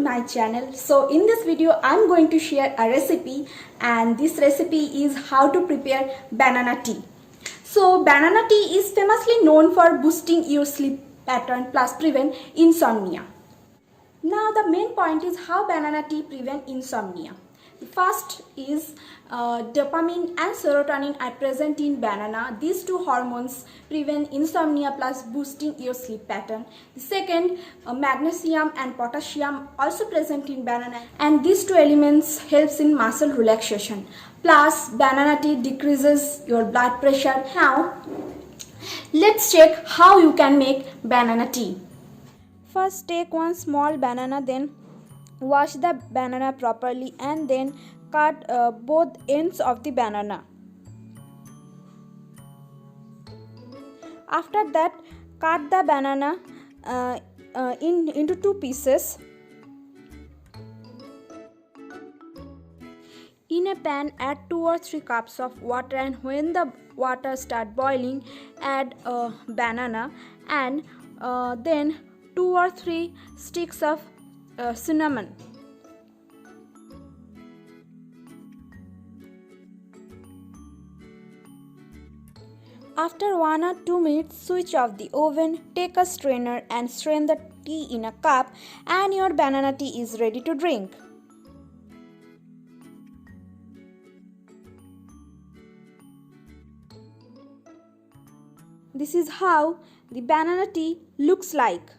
my channel. So in this video I'm going to share a recipe, and this recipe is how to prepare banana tea. So banana tea is famously known for boosting your sleep pattern plus prevent insomnia. Now the main point is how banana tea prevent insomnia. The first is dopamine and serotonin are present in banana. These two hormones prevent insomnia plus boosting your sleep pattern. The second, magnesium and potassium also present in banana, and these two elements helps in muscle relaxation. Plus banana tea decreases your blood pressure. Now let's check how you can make banana tea. First take one small banana, then wash the banana properly and then cut both ends of the banana. After that, cut the banana into two pieces. In a pan, add 2 or 3 cups of water, and when the water start boiling, add a banana and then 2 or 3 sticks of cinnamon. After 1 or 2 minutes, switch off the oven, take a strainer and strain the tea in a cup, and your banana tea is ready to drink. This is how the banana tea looks like.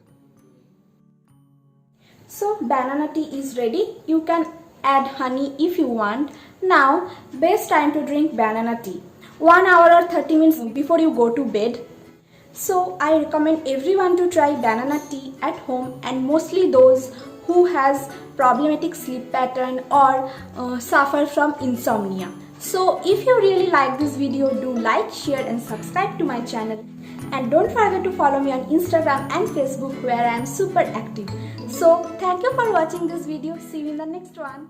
So banana tea is ready. You can add honey if you want. Now best time to drink banana tea, 1 hour or 30 minutes before you go to bed. So I recommend everyone to try banana tea at home, and mostly those who has problematic sleep pattern or suffer from insomnia. So if you really like this video, do like, share and subscribe to my channel. And don't forget to follow me on Instagram and Facebook, where I am super active. So thank you for watching this video. See you in the next one.